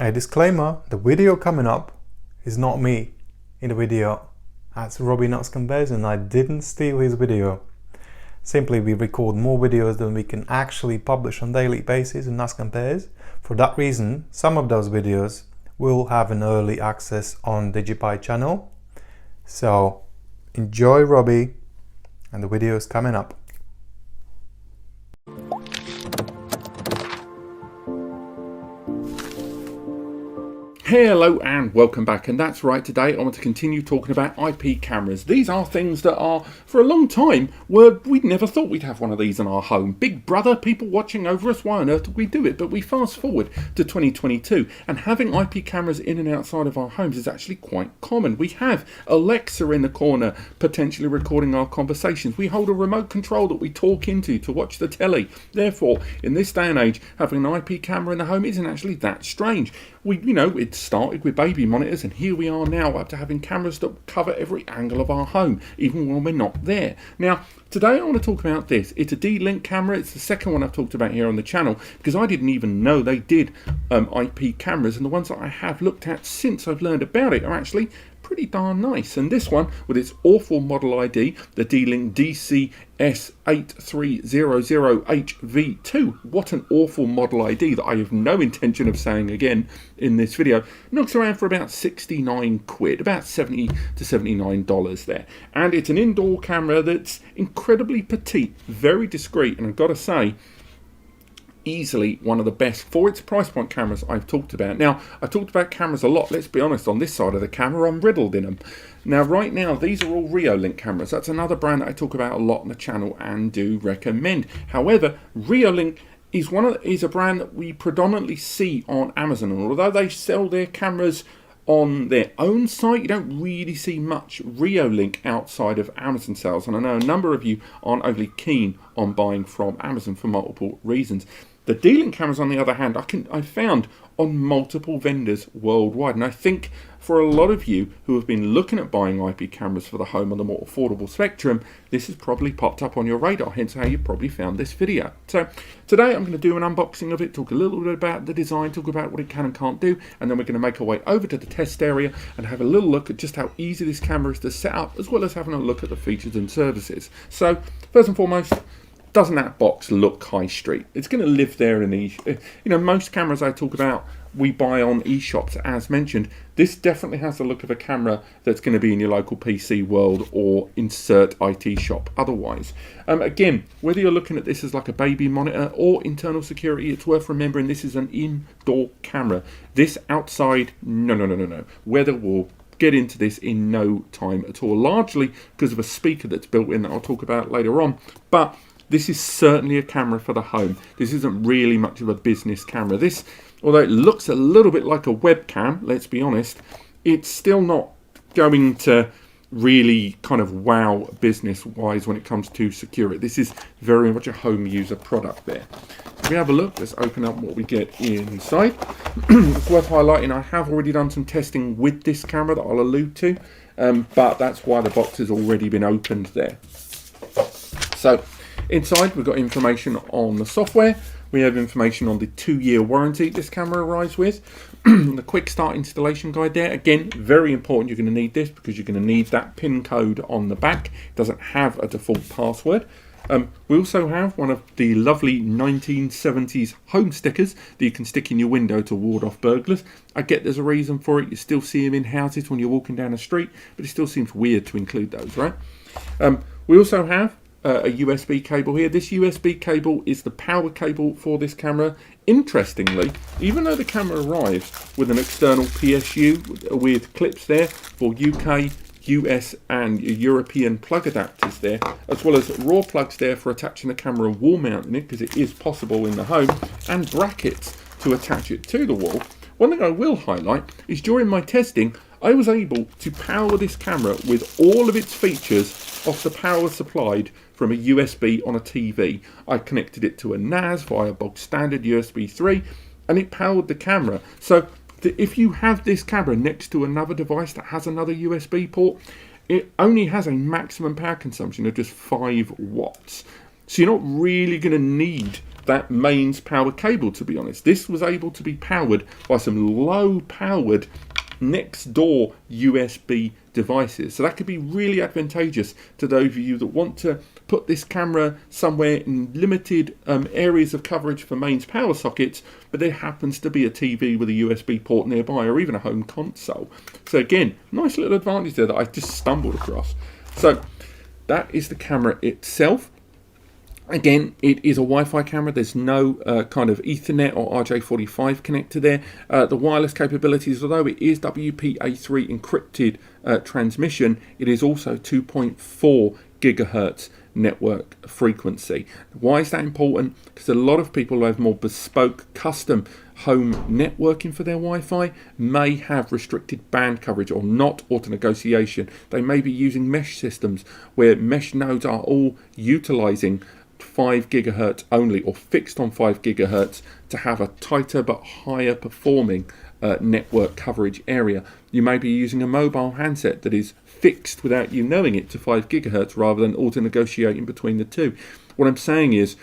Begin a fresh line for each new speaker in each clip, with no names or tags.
A disclaimer, the video coming up is not me in the video. That's Robbie NAS-Compatible and I didn't steal his video. Simply we record more videos than we can actually publish on daily basis in NAS-Compatible. For that reason, some of those videos will have an early access on DigiPi channel. So enjoy Robbie and the video is coming up.
Hello and welcome back, and that's right, today I want to continue talking about IP cameras. These are things that are, for a long time, we'd never thought we'd have one of these in our home. Big brother, people watching over us, why on earth did we do it? But we fast forward to 2022 and having IP cameras in and outside of our homes is actually quite common. We have Alexa in the corner potentially recording our conversations. We hold a remote control that we talk into to watch the telly. Therefore, in this day and age, having an IP camera in the home isn't actually that strange. It started with baby monitors and here we are now up to having cameras that cover every angle of our home, even when we're not there. Now, today I want to talk about this. It's a D-Link camera. It's the second one I've talked about here on the channel because I didn't even know they did IP cameras, and the ones that I have looked at since I've learned about it are actually pretty darn nice. And this one, with its awful model ID, the D-Link DCS-8300LHv2, what an awful model ID that I have no intention of saying again in this video, knocks around for about 69 quid, about $70 to $79 there. And it's an indoor camera that's incredibly petite, very discreet, and I've got to say, easily one of the best for its price point cameras I've talked about. Now, I've talked about cameras a lot. Let's be honest, on this side of the camera, I'm riddled in them. Now, right now, these are all Reolink cameras. That's another brand that I talk about a lot on the channel and do recommend. However, Reolink is a brand that we predominantly see on Amazon. And although they sell their cameras on their own site, you don't really see much Reolink outside of Amazon sales. And I know a number of you aren't overly keen on buying from Amazon for multiple reasons. The D-Link cameras, on the other hand, I've found on multiple vendors worldwide. And I think for a lot of you who have been looking at buying IP cameras for the home on the more affordable spectrum, this has probably popped up on your radar, hence how you probably found this video. So today I'm going to do an unboxing of it, talk a little bit about the design, talk about what it can and can't do, and then we're going to make our way over to the test area and have a little look at just how easy this camera is to set up, as well as having a look at the features and services. So first and foremost, doesn't that box look high street? It's going to live there in most cameras I talk about we buy on eShops, as mentioned. This definitely has the look of a camera that's going to be in your local PC world or insert IT shop otherwise. Again, whether you're looking at this as like a baby monitor or internal security, it's worth remembering this is an indoor camera. This outside, no. Weather will get into this in no time at all, largely because of a speaker that's built in that I'll talk about later on. But this is certainly a camera for the home. This isn't really much of a business camera. This, although it looks a little bit like a webcam, let's be honest, it's still not going to really kind of wow business-wise when it comes to security. This is very much a home user product there. If we have a look, let's open up what we get inside. It's worth highlighting, I have already done some testing with this camera that I'll allude to, but that's why the box has already been opened there. So, inside we've got information on the software. We have information on the 2-year warranty this camera arrives with. The quick start installation guide there. Again, very important, you're going to need this because you're going to need that PIN code on the back. It doesn't have a default password. We also have one of the lovely 1970s home stickers that you can stick in your window to ward off burglars. I get there's a reason for it. You still see them in houses when you're walking down the street, but it still seems weird to include those, right? We also have a USB cable here. This USB cable is the power cable for this camera. Interestingly, even though the camera arrives with an external PSU with clips there for UK, US and European plug adapters there, as well as raw plugs there for attaching the camera and wall mounting it, because it is possible in the home, and brackets to attach it to the wall. One thing I will highlight is during my testing, I was able to power this camera with all of its features off the power supplied from a USB on a TV. I connected it to a NAS via bog standard USB 3 and it powered the camera. So if you have this camera next to another device that has another USB port, it only has a maximum power consumption of just 5 watts. So you're not really going to need that mains power cable, to be honest. This was able to be powered by some low-powered next-door USB devices. So that could be really advantageous to those of you that want to put this camera somewhere in limited areas of coverage for mains power sockets, but there happens to be a TV with a USB port nearby, or even a home console. So again, nice little advantage there that I just stumbled across. So that is the camera itself. Again, it is a Wi-Fi camera. There's no kind of Ethernet or RJ45 connector there. The wireless capabilities, although it is WPA3 encrypted transmission, it is also 2.4 gigahertz network frequency. Why is that important? Because a lot of people who have more bespoke custom home networking for their Wi-Fi may have restricted band coverage or not auto negotiation. They may be using mesh systems where mesh nodes are all utilizing 5 gigahertz only, or fixed on 5 gigahertz, to have a tighter but higher performing network coverage area. You may be using a mobile handset that is fixed without you knowing it to 5 gigahertz rather than auto negotiating between the two. What I'm saying is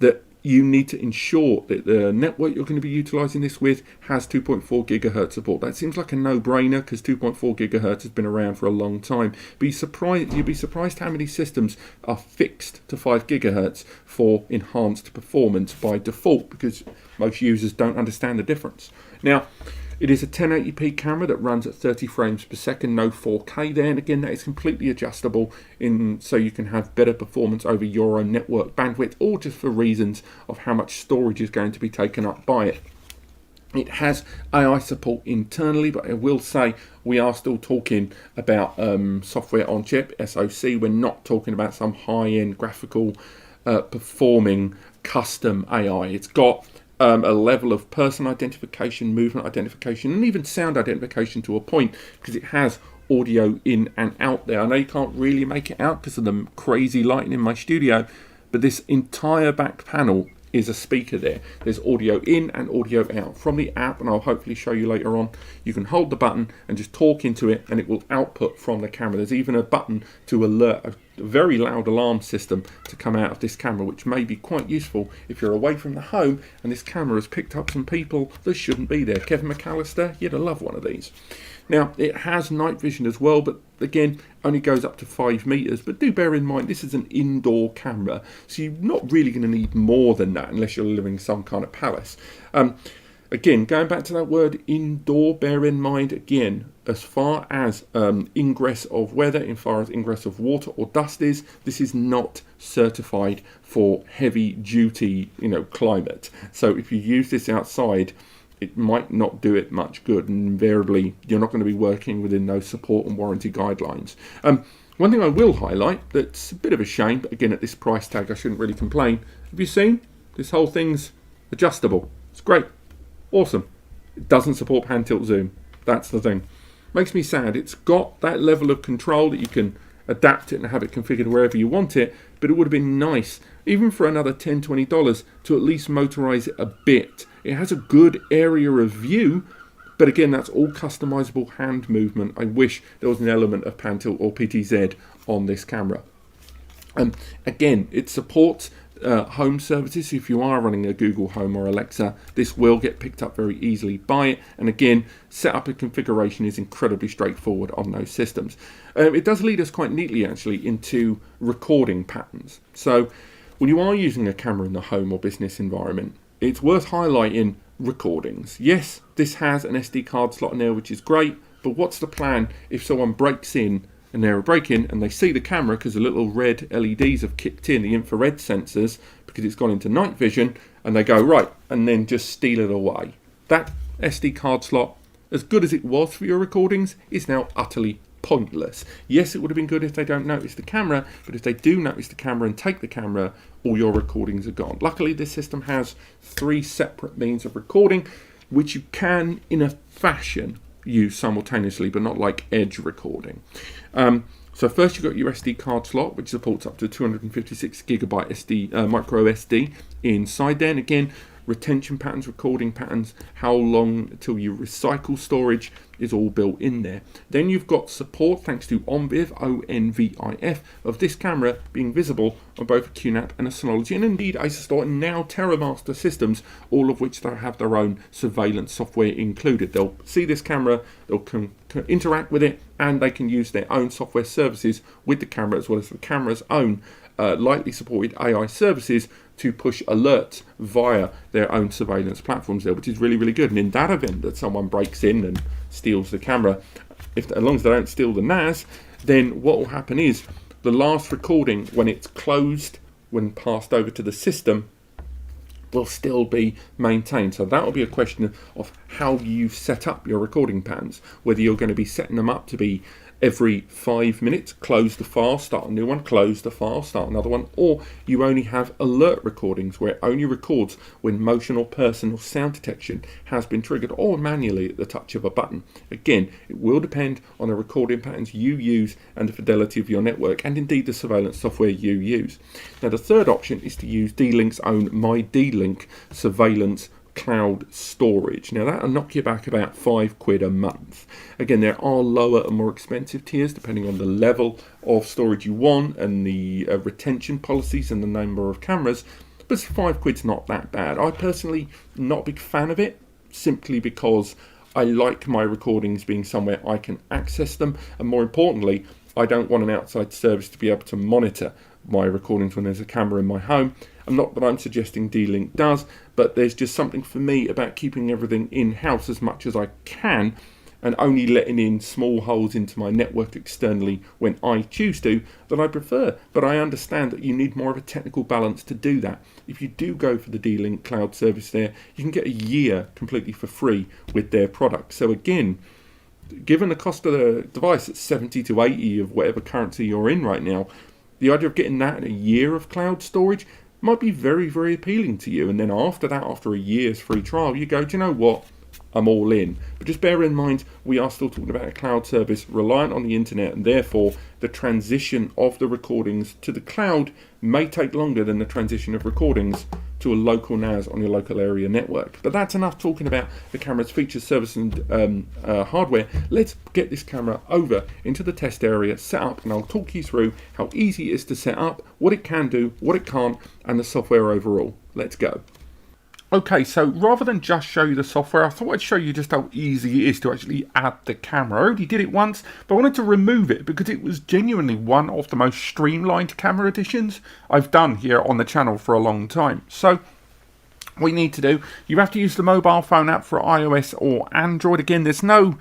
that you need to ensure that the network you're going to be utilizing this with has 2.4 gigahertz support. That seems like a no-brainer because 2.4 gigahertz has been around for a long time. But you'd be surprised how many systems are fixed to 5 gigahertz for enhanced performance by default, because most users don't understand the difference. Now, it is a 1080p camera that runs at 30 frames per second, no 4K there, and again that is completely adjustable so you can have better performance over your own network bandwidth, or just for reasons of how much storage is going to be taken up by it. It has AI support internally, but I will say we are still talking about software on chip, SoC. We're not talking about some high-end graphical performing custom AI. It's got a level of person identification, movement identification, and even sound identification to a point, because it has audio in and out there. I know you can't really make it out because of the crazy lighting in my studio, but this entire back panel is a speaker there. There's audio in and audio out from the app, and I'll hopefully show you later on. You can hold the button and just talk into it and it will output from the camera. There's even a button to alert a very loud alarm system to come out of this camera, which may be quite useful if you're away from the home and this camera has picked up some people that shouldn't be there. Kevin McAllister, you'd love one of these. Now, it has night vision as well, but again, only goes up to 5 meters. But do bear in mind, this is an indoor camera, so you're not really going to need more than that unless you're living in some kind of palace. Again, going back to that word indoor, bear in mind, again, as far as ingress of weather, as far as ingress of water or dust is, this is not certified for heavy duty, climate. So if you use this outside, it might not do it much good, and invariably you're not going to be working within those support and warranty guidelines. One thing I will highlight that's a bit of a shame, but again at this price tag I shouldn't really complain. Have you seen? This whole thing's adjustable. It's great. Awesome. It doesn't support pan tilt zoom. That's the thing. Makes me sad. It's got that level of control that you can adapt it and have it configured wherever you want it, but it would have been nice, even for another $10, $20, to at least motorize it a bit. It has a good area of view, but again, that's all customizable hand movement. I wish there was an element of pan tilt or PTZ on this camera. Again, it supports home services. If you are running a Google Home or Alexa, this will get picked up very easily by it. And again, setup and configuration is incredibly straightforward on those systems. It does lead us quite neatly actually into recording patterns. So when you are using a camera in the home or business environment, it's worth highlighting recordings. Yes, this has an SD card slot in there, which is great, but what's the plan if someone breaks in and they're breaking and they see the camera because the little red LEDs have kicked in, the infrared sensors, because it's gone into night vision, and they go, right, and then just steal it away. That SD card slot, as good as it was for your recordings, is now utterly pointless. Yes, it would have been good if they don't notice the camera, but if they do notice the camera and take the camera, all your recordings are gone. Luckily, this system has 3 separate means of recording, which you can, in a fashion, use simultaneously, but not like edge recording. So first you've got your SD card slot, which supports up to 256 gigabyte micro SD inside there. And again, retention patterns, recording patterns, how long until you recycle storage is all built in there. Then you've got support, thanks to ONVIF, ONVIF, of this camera being visible on both a QNAP and a Synology, and indeed Asustor and now TerraMaster systems, all of which they have their own surveillance software included. They'll see this camera, they'll interact with it, and they can use their own software services with the camera, as well as the camera's own lightly supported AI services to push alerts via their own surveillance platforms there, which is really, really good. And in that event that someone breaks in and steals the camera, as long as they don't steal the NAS, then what will happen is the last recording, when it's closed, when passed over to the system, will still be maintained. So that will be a question of how you set up your recording patterns, whether you're going to be setting them up to be every 5 minutes, close the file, start a new one, close the file, start another one, or you only have alert recordings where it only records when motion or person or sound detection has been triggered, or manually at the touch of a button. Again, it will depend on the recording patterns you use and the fidelity of your network, and indeed the surveillance software you use. Now the third option is to use D-Link's own MyD-Link surveillance cloud storage. Now that'll knock you back about £5 a month. Again, there are lower and more expensive tiers depending on the level of storage you want and the retention policies and the number of cameras, but £5's not that bad. I personally not a big fan of it, simply because I like my recordings being somewhere I can access them, and more importantly, I don't want an outside service to be able to monitor my recordings when there's a camera in my home. And not that I'm suggesting D-Link does, but there's just something for me about keeping everything in-house as much as I can, and only letting in small holes into my network externally when I choose to, that I prefer. But I understand that you need more of a technical balance to do that. If you do go for the D-Link cloud service there, you can get a year completely for free with their product. So again, given the cost of the device at 70 to 80 of whatever currency you're in right now, the idea of getting that in a year of cloud storage might be very, very appealing to you. And then after that, after a year's free trial, you go, do you know what? I'm all in. But just bear in mind, we are still talking about a cloud service reliant on the internet, and therefore the transition of the recordings to the cloud may take longer than the transition of recordings to a local NAS on your local area network. But that's enough talking about the camera's features, service and hardware. Let's get this camera over into the test area, set up, and I'll talk you through how easy it is to set up, what it can do, what it can't, and the software overall. Let's go. Okay, so rather than just show you the software, I thought I'd show you just how easy it is to actually add the camera. I already did it once, but I wanted to remove it because it was genuinely one of the most streamlined camera additions I've done here on the channel for a long time. So what you need to do, you have to use the mobile phone app for iOS or Android. Again, there's no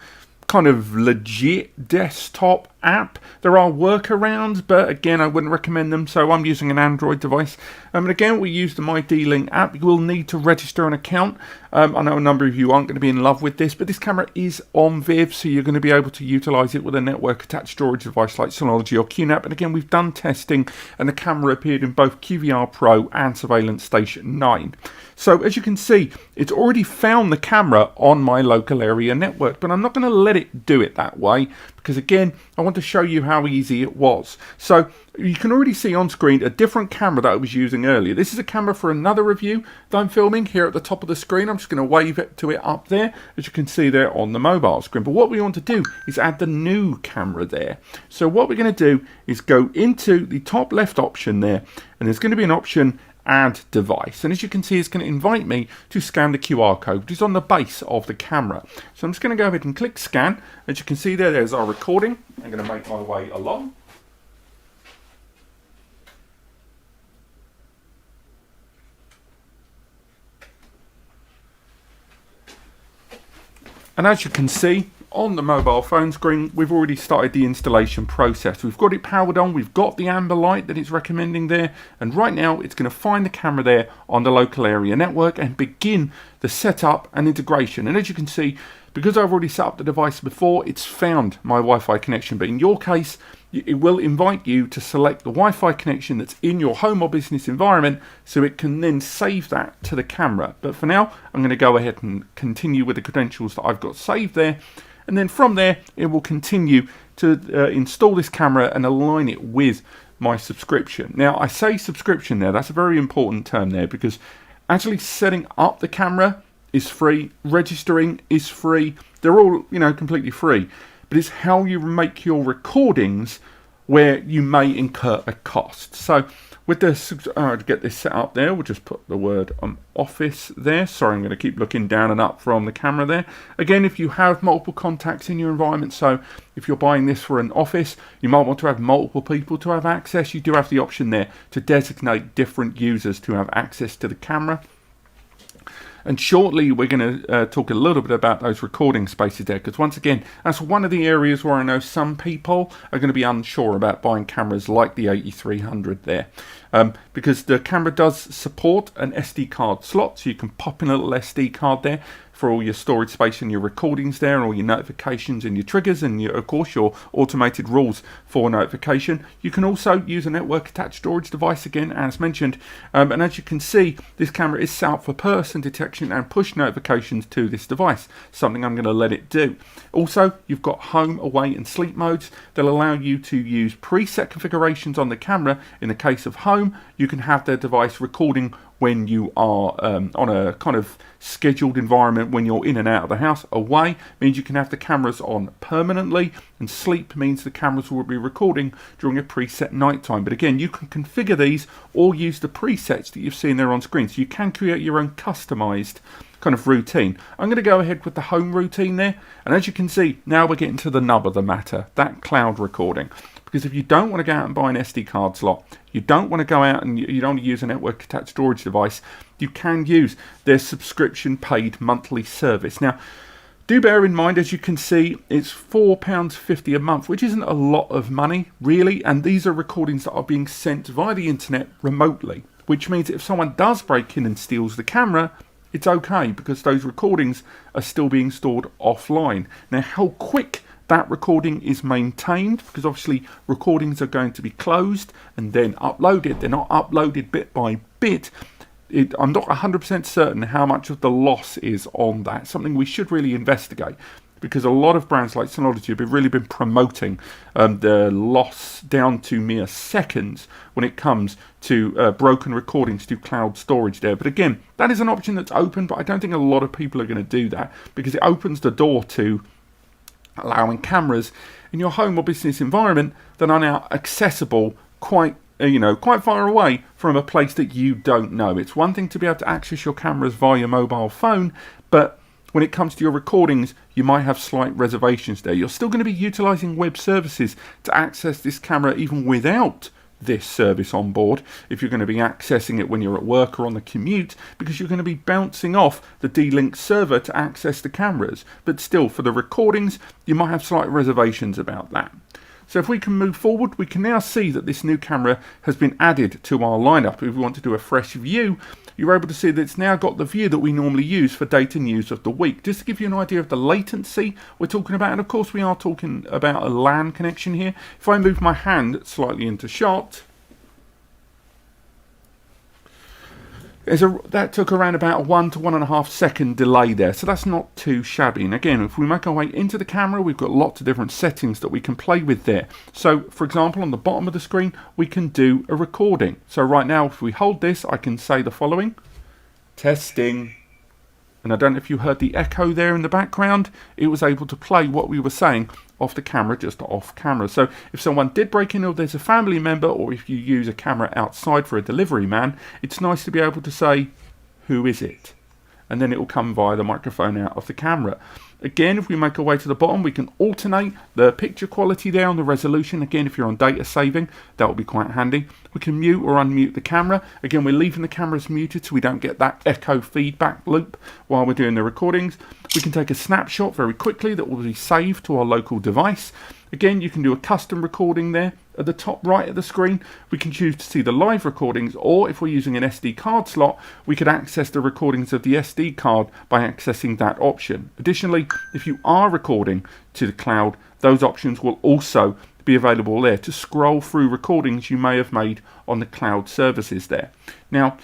kind of legit desktop app. There are workarounds, but again, I wouldn't recommend them, so I'm using an Android device. And again, we use the MyD-Link app. You will need to register an account. I know a number of you aren't going to be in love with this, but this camera is ONVIF, so you're going to be able to utilize it with a network attached storage device like Synology or QNAP. And again, we've done testing, and the camera appeared in both QVR Pro and Surveillance Station 9. So as you can see, it's already found the camera on my local area network, but I'm not going to let it do it that way, because again, I want to show you how easy it was. So you can already see on screen a different camera that I was using earlier. This is a camera for another review that I'm filming here at the top of the screen. I'm just going to wave it to it up there, as you can see there on the mobile screen. But what we want to do is add the new camera there. So what we're going to do is go into the top left option there, and there's going to be an option, add device, and as you can see, it's going to invite me to scan the QR code, which is on the base of the camera. So I'm just going to go ahead and click scan. As you can see there's our recording. I'm going to make my way along. And as you can see on the mobile phone screen, we've already started the installation process. We've got it powered on, we've got the amber light that it's recommending there, and right now it's going to find the camera there on the local area network and begin the setup and integration. And as you can see, because I've already set up the device before, it's found my Wi-Fi connection, but in your case, it will invite you to select the Wi-Fi connection that's in your home or business environment, so it can then save that to the camera. But for now, I'm going to go ahead and continue with the credentials that I've got saved there. And then from there, it will continue to install this camera and align it with my subscription. Now, I say subscription there, that's a very important term there, because Actually setting up the camera is free, registering is free, they're all, completely free. But it's how you make your recordings where you may incur a cost. So with this, to get this set up there, we'll just put the word office there. Sorry, I'm going to keep looking down and up from the camera there. Again, if you have multiple contacts in your environment, so if you're buying this for an office, you might want to have multiple people to have access. You do have the option there to designate different users to have access to the camera. And shortly, we're going to talk a little bit about those recording spaces there, because once again, that's one of the areas where I know some people are going to be unsure about buying cameras like the 8300 there. Because the camera does support an SD card slot, so you can pop in a little SD card there for all your storage space and your recordings there, and all your notifications and your triggers, and of course your automated rules for notification. You can also use a network attached storage device again, as mentioned, and as you can see, this camera is set up for person detection and push notifications to this device, something I'm going to let it do. Also, you've got home, away and sleep modes that allow you to use preset configurations on the camera. In the case of home, you can have the device recording when you are on a kind of scheduled environment, when you're in and out of the house. Away means you can have the cameras on permanently, and sleep means the cameras will be recording during a preset nighttime. But again, you can configure these or use the presets that you've seen there on screen, so you can create your own customized kind of routine. I'm going to go ahead with the home routine there, and as you can see, now we're getting to the nub of the matter, that cloud recording. Because if you don't want to go out and buy an SD card slot, you don't want to go out and you don't want to use a network attached storage device, you can use their subscription paid monthly service. Now, do bear in mind, as you can see, it's £4.50 a month, which isn't a lot of money, really, and these are recordings that are being sent via the internet remotely, which means if someone does break in and steals the camera, it's okay, because those recordings are still being stored offline. Now, how quick that recording is maintained, because obviously recordings are going to be closed and then uploaded. They're not uploaded bit by bit. I'm not 100% certain how much of the loss is on that. Something we should really investigate, because a lot of brands like Synology have really been promoting the loss down to mere seconds when it comes to broken recordings to cloud storage there. But again, that is an option that's open, but I don't think a lot of people are going to do that, because it opens the door to allowing cameras in your home or business environment that are now accessible quite far away from a place that you don't know. It's one thing to be able to access your cameras via your mobile phone, but when it comes to your recordings, you might have slight reservations there. You're still going to be utilizing web services to access this camera even without this service on board, if you're going to be accessing it when you're at work or on the commute, because you're going to be bouncing off the D-Link server to access the cameras. But still, for the recordings, you might have slight reservations about that. So if we can move forward, we can now see that this new camera has been added to our lineup. If we want to do a fresh view, you're able to see that it's now got the view that we normally use for data news of the week. Just to give you an idea of the latency we're talking about, and of course we are talking about a LAN connection here. If I move my hand slightly into shot, that took around about a 1 to 1.5 second delay there, so that's not too shabby. And again, if we make our way into the camera, we've got lots of different settings that we can play with there. So for example, on the bottom of the screen, we can do a recording. So right now, if we hold this, I can say the following: testing. And I don't know if you heard the echo there in the background. It was able to play what we were saying off the camera, just off camera. So if someone did break in, or there's a family member, or if you use a camera outside for a delivery man, it's nice to be able to say, who is it? And then it will come via the microphone out of the camera. Again, if we make our way to the bottom, we can alternate the picture quality there on the resolution. Again, if you're on data saving, that will be quite handy. We can mute or unmute the camera. Again, we're leaving the cameras muted so we don't get that echo feedback loop while we're doing the recordings. We can take a snapshot very quickly that will be saved to our local device. Again, you can do a custom recording there. At the top right of the screen, we can choose to see the live recordings, or if we're using an SD card slot, we could access the recordings of the SD card by accessing that option. Additionally, if you are recording to the cloud, those options will also be available there to scroll through recordings you may have made on the cloud services there. Now,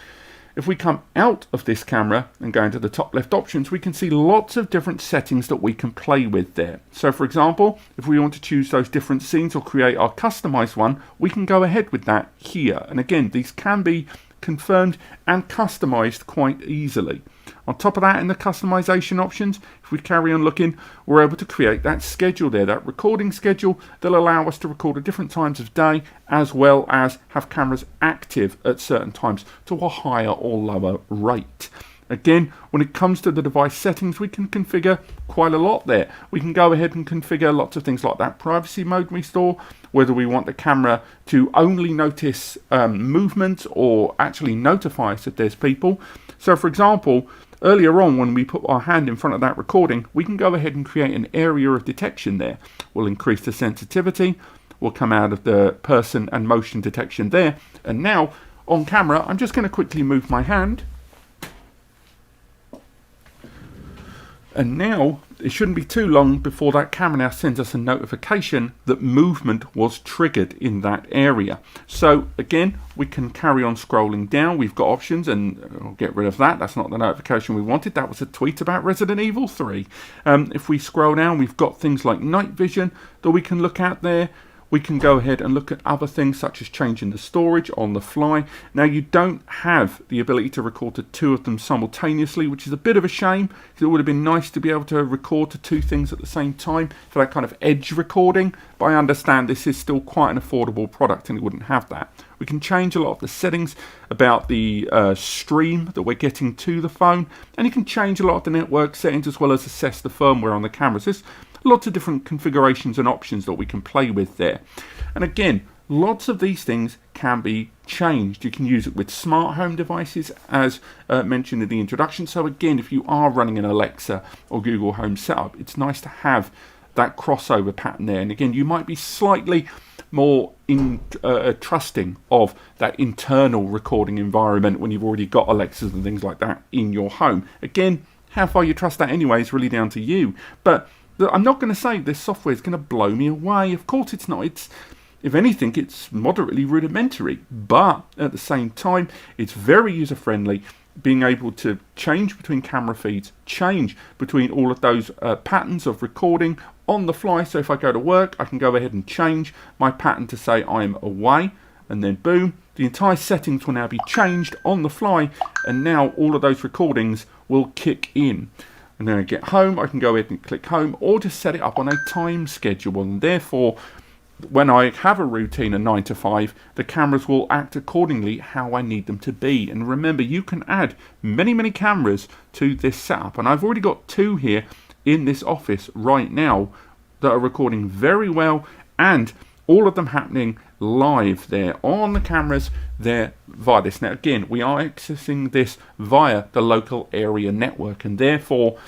if we come out of this camera and go into the top left options, we can see lots of different settings that we can play with there. So for example, if we want to choose those different scenes or create our customized one, we can go ahead with that here. And again, these can be confirmed and customized quite easily. On top of that, in the customization options, if we carry on looking, we're able to create that schedule there, that recording schedule that'll allow us to record at different times of day, as well as have cameras active at certain times to a higher or lower rate. Again, when it comes to the device settings, we can configure quite a lot there. We can go ahead and configure lots of things like that privacy mode restore, whether we want the camera to only notice movement or actually notify us if there's people. So for example, earlier on when we put our hand in front of that recording, we can go ahead and create an area of detection there. We'll increase the sensitivity, we'll come out of the person and motion detection there, and now on camera, I'm just going to quickly move my hand. And now, it shouldn't be too long before that camera now sends us a notification that movement was triggered in that area. So again, we can carry on scrolling down. We've got options, and I'll get rid of that. That's not the notification we wanted. That was a tweet about Resident Evil 3. If we scroll down, we've got things like night vision that we can look at there. We can go ahead and look at other things such as changing the storage on the fly. Now you don't have the ability to record to two of them simultaneously, which is a bit of a shame, because it would have been nice to be able to record to two things at the same time for that kind of edge recording. But I understand this is still quite an affordable product and it wouldn't have that. We can change a lot of the settings about the stream that we're getting to the phone, and you can change a lot of the network settings as well as assess the firmware on the cameras. There's lots of different configurations and options that we can play with there. And again, lots of these things can be changed. You can use it with smart home devices, as mentioned in the introduction. So again, if you are running an Alexa or Google Home setup, it's nice to have that crossover pattern there. And again, you might be slightly more trusting of that internal recording environment when you've already got Alexas and things like that in your home. Again, how far you trust that anyway is really down to you. But I'm not going to say this software is going to blow me away. Of course it's not. It's, if anything, it's moderately rudimentary. But at the same time, it's very user-friendly, being able to change between camera feeds, change between all of those patterns of recording on the fly. So if I go to work, I can go ahead and change my pattern to say I'm away, and then boom, the entire settings will now be changed on the fly, and now all of those recordings will kick in. And then I get home, I can go ahead and click home, or just set it up on a time schedule, and therefore when I have a routine, a 9 to 5, the cameras will act accordingly how I need them to be. And remember, you can add many cameras to this setup, and I've already got 2 here in this office right now that are recording very well, and all of them happening live there on the cameras there via this. Now again, we are accessing this via the local area network, and therefore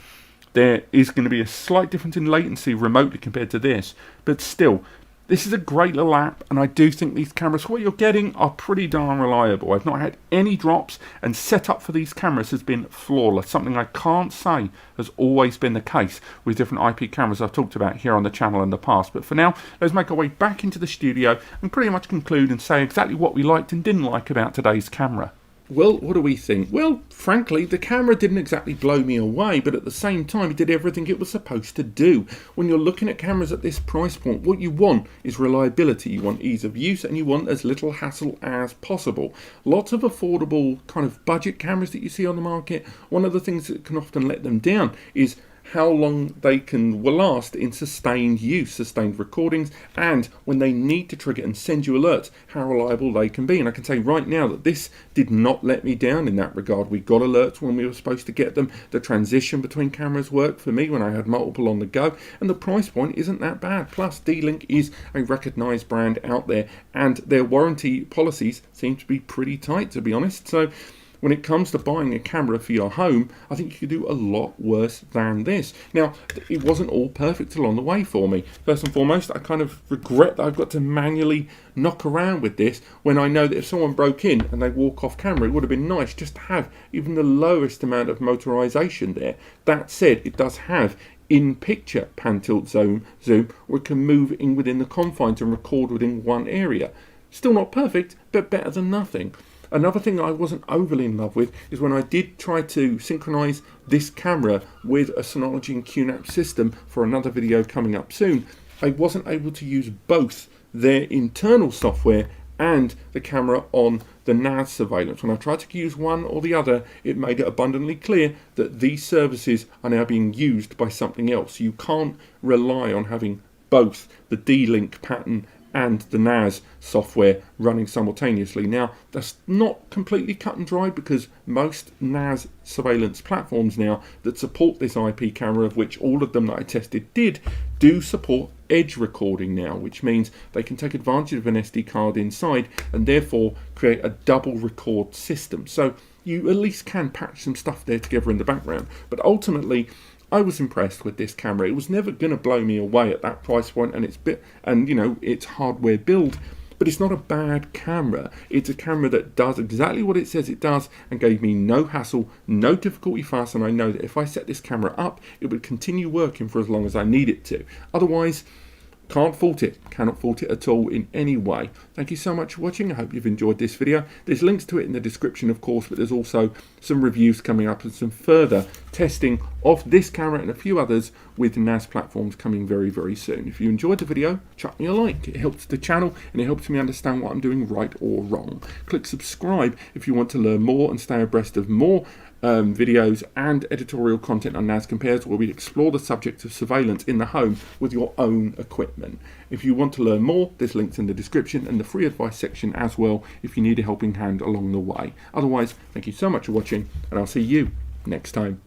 there is going to be a slight difference in latency remotely compared to this, but still, this is a great little app, and I do think these cameras, what you're getting, are pretty darn reliable. I've not had any drops, and setup for these cameras has been flawless, something I can't say has always been the case with different IP cameras I've talked about here on the channel in the past. But for now, let's make our way back into the studio and pretty much conclude and say exactly what we liked and didn't like about today's camera.
Well, what do we think? Well, frankly, the camera didn't exactly blow me away, but at the same time, it did everything it was supposed to do. When you're looking at cameras at this price point, what you want is reliability, you want ease of use, and you want as little hassle as possible. Lots of affordable kind of budget cameras that you see on the market, one of the things that can often let them down is how long they will last in sustained use, sustained recordings, and when they need to trigger and send you alerts, how reliable they can be. And I can say right now that this did not let me down in that regard. We got alerts when we were supposed to get them. The transition between cameras worked for me when I had multiple on the go, and the price point isn't that bad. Plus, D-Link is a recognised brand out there, and their warranty policies seem to be pretty tight, to be honest. So when it comes to buying a camera for your home, I think you could do a lot worse than this. Now, it wasn't all perfect along the way for me. First and foremost, I kind of regret that I've got to manually knock around with this when I know that if someone broke in and they walk off camera, it would have been nice just to have even the lowest amount of motorization there. That said, it does have in-picture pan tilt zoom, where it can move in within the confines and record within one area. Still not perfect, but better than nothing. Another thing I wasn't overly in love with is when I did try to synchronize this camera with a Synology and QNAP system for another video coming up soon, I wasn't able to use both their internal software
and the camera on the NAS surveillance. When I tried to use one or the other, it made it abundantly clear that these services are now being used by something else. You can't rely on having both the D-Link pattern and the NAS software running simultaneously. Now, that's not completely cut and dry, because most NAS surveillance platforms now that support this IP camera, of which all of them that I tested did, do support edge recording now, which means they can take advantage of an SD card inside and therefore create a double record system. So you at least can patch some stuff there together in the background. But ultimately, I was impressed with this camera. It was never going to blow me away at that price point, and it's hardware build, but it's not a bad camera. It's a camera that does exactly what it says it does and gave me no hassle, no difficulty fast, and I know that if I set this camera up, it would continue working for as long as I need it to. Otherwise, can't fault it, cannot fault it at all in any way. Thank you so much for watching. I hope you've enjoyed this video. There's links to it in the description, of course, but there's also some reviews coming up and some further testing of this camera and a few others with NAS platforms coming very, very soon. If you enjoyed the video, chuck me a like. It helps the channel and it helps me understand what I'm doing right or wrong. Click subscribe if you want to learn more and stay abreast of more videos and editorial content on NAS Compares, where we explore the subject of surveillance in the home with your own equipment. If you want to learn more, there's links in the description and the free advice section as well if you need a helping hand along the way. Otherwise, thank you so much for watching, and I'll see you next time.